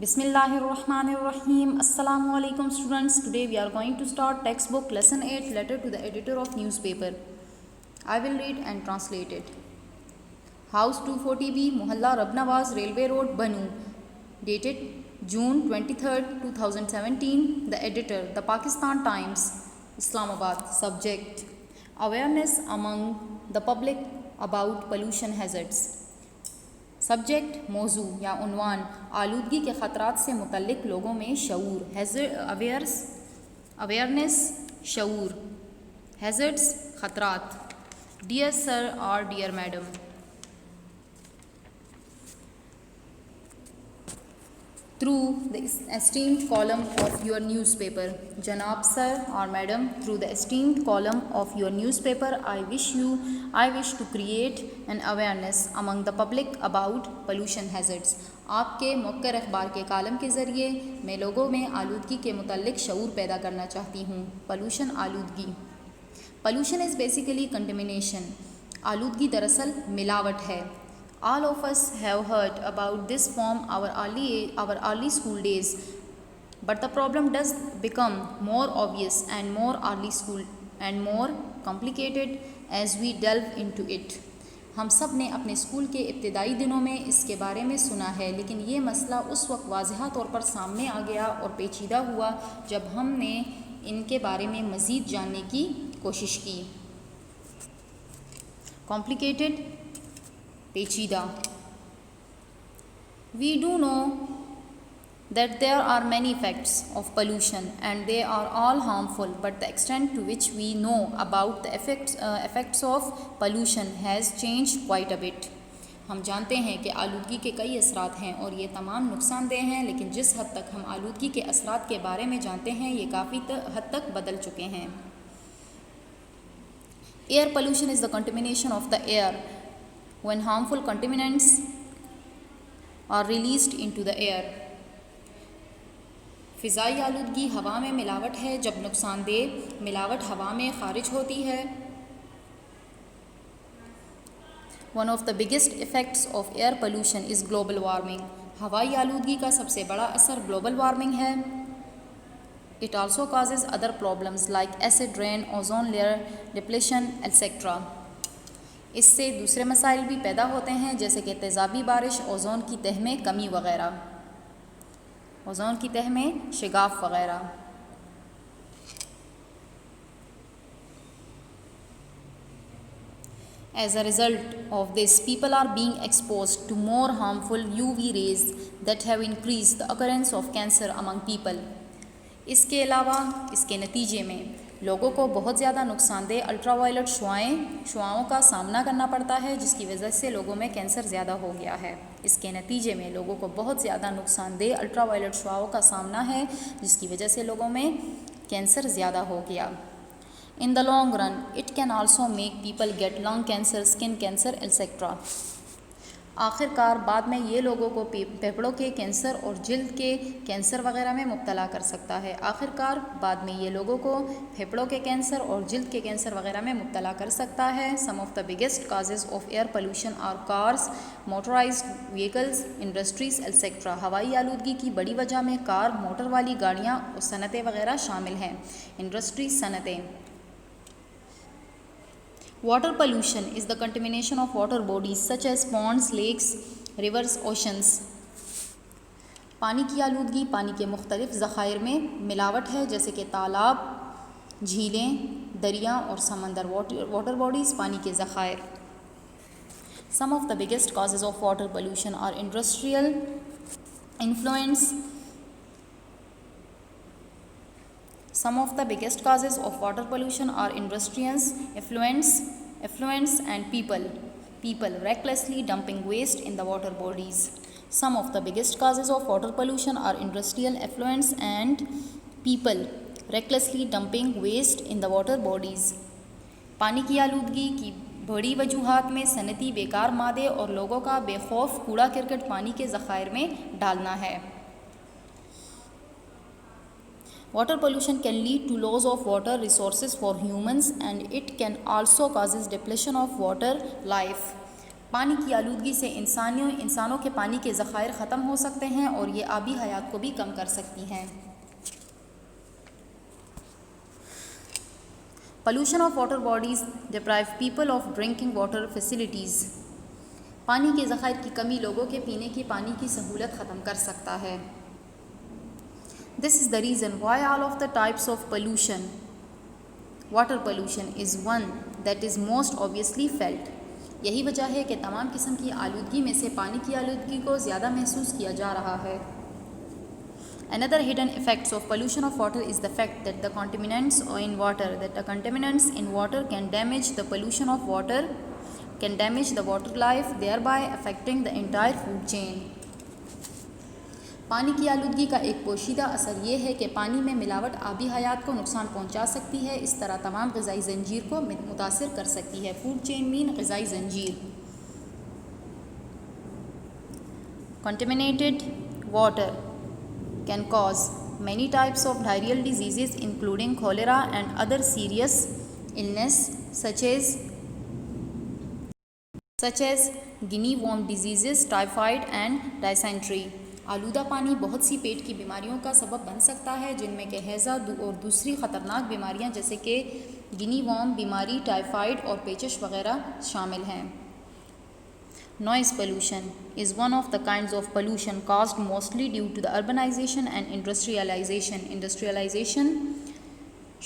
Bismillahirrahmanirrahim. Assalamu alaikum students. Today we are going to start textbook lesson 8 letter to the editor of newspaper. I will read and translate it. House 240B, Mohalla Rabnawaz, Railway Road, Banu. Dated June 23rd, 2017. The editor, The Pakistan Times, Islamabad. Subject, awareness among the public about pollution hazards. Subject मौजू या उन्वान, आलूदगी के ख़तरात से मुतल्लिक़ लोगों में शऊर, awareness, शऊर, हैज़र्ड्स, ख़तरात. डियर सर और dear madam, through the esteemed column of your newspaper. Janab sir or madam, through the esteemed column of your newspaper, I wish to create an awareness among the public about pollution hazards. आपके मुक्कर अखबार के कालम के ज़रिए मैं लोगों में आलूदगी के मुतल्लिक़ शऊर पैदा करना चाहती हूँ. पोल्यूशन, आलूदगी. Pollution is basically contamination. आलूदगी दरअसल मिलावट है. All of us have heard about this from our early school days, but the problem does become more obvious and more early school and more complicated as we delve into it. हम सब ने अपने school के इब्तिदाई दिनों में इसके बारे में सुना है, लेकिन ये मसला उस वक्त वाज़ेह तौर पर सामने आ गया और पेचीदा हुआ जब हमने इनके बारे में मज़ीद जानने की कोशिश की. Complicated, पेचीदा. We do know that there are many effects of pollution and they are all harmful, but the extent to which we know about the effects of pollution has changed quite a bit. हम जानते हैं कि आलूदगी के कई असरात हैं और ये तमाम नुकसानदेह हैं, लेकिन जिस हद तक हम आलूदगी के असरात के बारे में जानते हैं ये काफ़ी हद तक बदल चुके हैं. Air pollution is the contamination of the air when harmful contaminants are released into the air. फ़िज़ाई आलूदगी हवा में मिलावट है जब नुकसानदेह मिलावट हवा में खारिज होती है. One of the biggest effects of air pollution is global warming. हवाई आलूदगी का सबसे बड़ा असर ग्लोबल वार्मिंग है. It also causes other problems like acid rain, ozone layer depletion, etc. इससे दूसरे मसाइल भी पैदा होते हैं जैसे कि तेज़ाबी बारिश, ओज़ोन की तह में कमी वगैरह, ओज़ोन की तह में शिगाफ वगैरह. As a result of this, people are being exposed to more harmful UV rays that have increased the occurrence of cancer among people. इसके अलावा इसके नतीजे में लोगों को बहुत ज़्यादा नुकसानदेह अल्ट्रावायलेट शुआओं का सामना करना पड़ता है, जिसकी वजह से लोगों में कैंसर ज़्यादा हो गया है. इसके नतीजे में लोगों को बहुत ज़्यादा नुकसानदेह अल्ट्रावायलेट शुआओं का सामना है, जिसकी वजह से लोगों में कैंसर ज़्यादा हो गया. In the long run it can also make people get lung cancer, skin cancer, etcetera. आखिरकार बाद में ये लोगों को फेफड़ों के कैंसर और जिल्द के कैंसर वगैरह में मुब्तला कर सकता है. आखिरकार बाद में ये लोगों को फेफड़ों के कैंसर और जिल्द के कैंसर वगैरह में मुब्तला कर सकता है. Some of the biggest causes of air pollution are cars, motorised vehicles, industries, et cetera. हवाई आलूदगी की बड़ी वजह में कार, मोटर वाली गाड़ियाँ और सनतें वगैरह शामिल हैं. Industries, सनतें. Water pollution is the contamination of water bodies such as ponds, lakes, rivers, oceans. पानी की आलूदगी पानी के मुख्तलिफ ज़खायर में मिलावट है जैसे कि तालाब, झीलें, दरिया और समंदर. वाटर बॉडीज़, पानी के ज़खायर. Some of the biggest causes of water pollution are industrial influence. Some of the biggest causes of water pollution are industrial effluents and people recklessly dumping waste in the water bodies. Some of the biggest causes of water pollution are industrial effluents and people recklessly dumping waste in the water bodies. पानी की आलूदगी की बड़ी वजूहात में सनती बेकार मादे और लोगों का बेखौफ कूड़ा करकट पानी के ज़खायर में डालना है. Water pollution can lead to loss of water resources for humans and it can also causes depletion of water life. पानी की आलूदगी से इंसानों के पानी के ज़खायर ख़त्म हो सकते हैं और ये आबी हयात को भी कम कर सकती हैं। Pollution of water bodies deprive people of drinking water facilities. पानी के ज़खायर की कमी लोगों के पीने की पानी की सहूलत ख़त्म कर सकता है। This is the reason why all of the types of pollution water pollution is one that is most obviously felt. यही वजह है कि तमाम किस्म की आलूदगी में से पानी की आलूदगी को ज़्यादा महसूस किया जा रहा है। Another hidden effects of pollution of water is the fact that the contaminants in water can damage the pollution of water, can damage the water life, thereby affecting the entire food chain. पानी की आलूदगी का एक पोशीदा असर ये है कि पानी में मिलावट आबी हयात को नुकसान पहुंचा सकती है, इस तरह तमाम ग़िज़ाई ज़ंजीर को मुतासिर कर सकती है। फूड चेन मीन ग़िज़ाई ज़ंजीर। Contaminated water can cause many types of diarrheal diseases including cholera and other serious illness such as guinea worm diseases, typhoid and dysentery. आलूदा पानी बहुत सी पेट की बीमारियों का सबब बन सकता है, जिनमें कि हैज़ा और दूसरी ख़तरनाक बीमारियां जैसे कि गिनी वॉर्म बीमारी, टाइफाइड और पेचिश वगैरह शामिल हैं। Noise pollution is one of the kinds of pollution caused mostly due to the urbanization and industrialization. Industrialization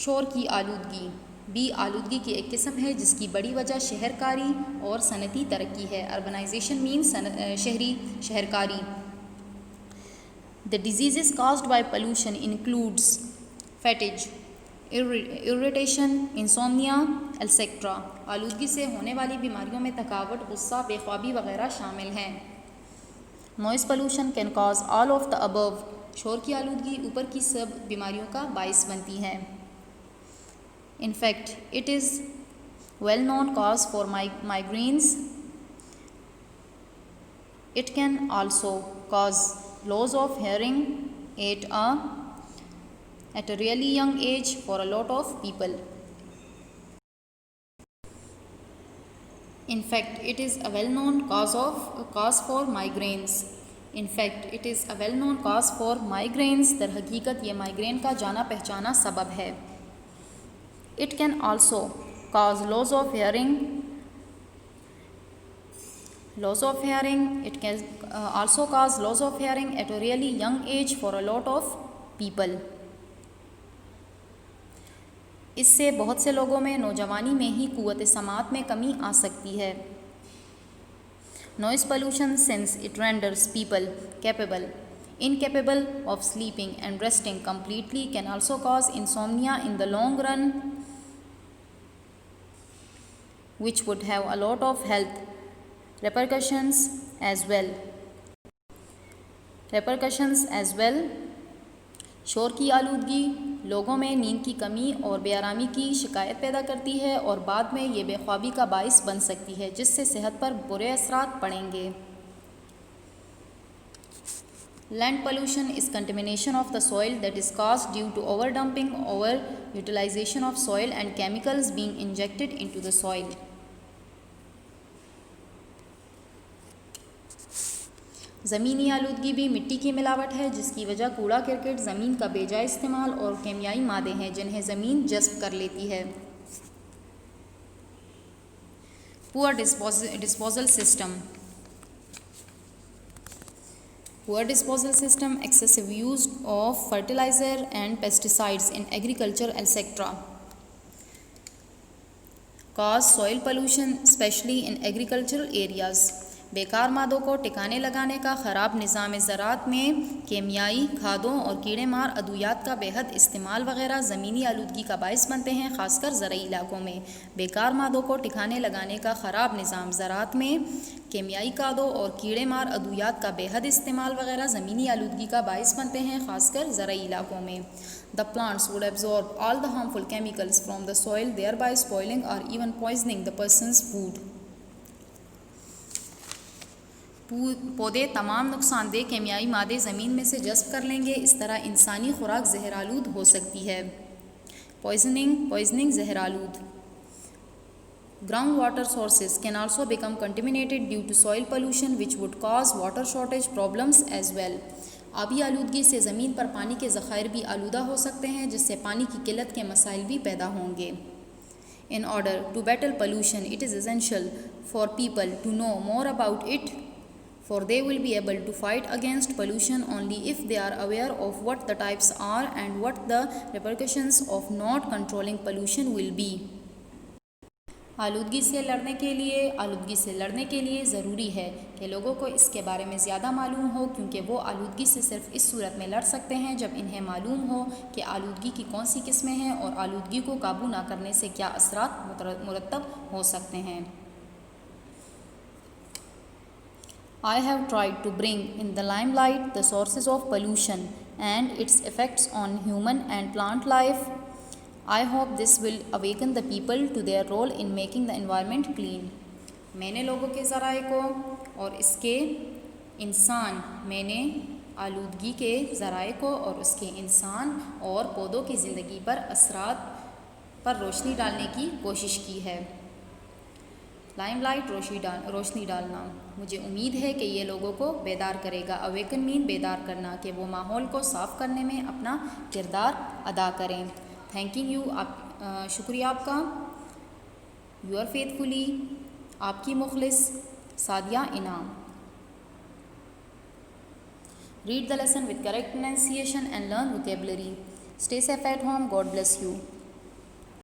शोर की आलूदगी भी आलूदगी की एक किस्म है जिसकी बड़ी वजह शहरकारी और सनती तरक्की है। Urbanization means शहरकारी। The diseases caused by pollution includes fatigue, irritation, insomnia, et cetera. आलूदगी से होने वाली बीमारियों में थकावट, गुस्सा, बेख्वाबी वगैरह शामिल हैं। Noise pollution can cause all of the above. शोर की आलूदगी ऊपर की सब बीमारियों का बाइस बनती है। In fact it is well known cause for migraines. It can also cause loss of hearing at a really young age for a lot of people. In fact, it is a well-known cause for migraines. In fact, it is a well-known cause for migraines. दर हकीकत ये migraine का जाना पहचाना सबब है। It can also cause loss of hearing. It can also cause loss of hearing at a really young age for a lot of people. इससे बहुत से लोगों में नौजवानी में ही क़ुव्वत समाअत में कमी आ सकती है। Noise pollution since it renders people incapable of sleeping and resting completely can also cause insomnia in the long run, which would have a lot of health repercussions as well. शोर की आलूदगी लोगों में नींद की कमी और बेआरामी की शिकायत पैदा करती है और बाद में ये बेख्वाबी का बाइस बन सकती है, जिससे सेहत पर बुरे असरात पड़ेंगे। Land pollution is contamination of the soil that is caused due to over dumping, over utilisation of soil and chemicals being injected into the soil. ज़मीनी आलूदगी भी मिट्टी की मिलावट है, जिसकी वजह कूड़ा करकट, ज़मीन का बेजाय इस्तेमाल और केमियाई मादे हैं जिन्हें ज़मीन जज़्ब कर लेती है। Poor disposal system, excessive use of fertiliser and pesticides in agriculture etcetera cause soil pollution specially in agricultural areas. बेकार मादों को टिकाने लगाने का ख़राब निज़ाम ज़राअत में केमियाई खादों और कीड़े मार अद्वियात का बेहद इस्तेमाल वगैरह ज़मीनी आलूदगी का बाइस बनते हैं, ख़ासकर ज़रई इलाकों में। बेकार मादों को टिकाने लगाने का ख़राब निज़ाम ज़राअत में केमियाई खादों और कीड़े मार अद्वियात का बेहद इस्तेमाल वगैरह ज़मीनी आलूदगी का बाइस बनते हैं, ख़ासकर ज़रई इलाकों में। The plants would absorb all the harmful chemicals from the soil, thereby spoiling or even poisoning the person's food. पौधे तमाम नुकसानदेह केमियाई मादे ज़मीन में से जज़्ब कर लेंगे, इस तरह इंसानी खुराक जहरालूद हो सकती है। Poisoning जहरालूद। Groundwater sources can also become contaminated due to soil pollution which would cause water shortage problems as well. आबी आलूदगी से ज़मीन पर पानी के ज़ख़ायर भी आलूदा हो सकते हैं जिससे पानी की किल्लत के मसाइल भी पैदा होंगे. In order to battle pollution, it is essential for people to know more about it, for they will be able to fight against pollution only if they are aware of what the types are and what the repercussions of not controlling pollution will be. आलूदगी से लड़ने के लिए ज़रूरी है कि लोगों को इसके बारे में ज़्यादा मालूम हो, क्योंकि वो आलूदगी से सिर्फ इस सूरत में लड़ सकते हैं जब इन्हें मालूम हो कि आलूदगी की कौन सी किस्में हैं और आलूदगी को काबू ना करने से क्या असरात मुरतब हो सकते हैं. I have tried to bring in the limelight the sources of pollution and its effects on human and plant life. I hope this will awaken the people to their role in making the environment clean. मैंने लोगों के ज़राए को और मैंने आलूदगी के ज़राए को और उसके इंसान और पौधों की ज़िंदगी पर असरात पर रोशनी डालने की कोशिश की है. लाइमलाइट रोशनी डालना. मुझे उम्मीद है कि ये लोगों को बेदार करेगा. अवेकन मीन बेदार करना, कि वो माहौल को साफ़ करने में अपना किरदार अदा करें. Thanking you. शुक्रिया आपका. यूर फेथफुली, आपकी मुखलिस सादिया इनाम. Read the lesson with correct pronunciation and learn vocabulary. Stay safe at home. God bless you.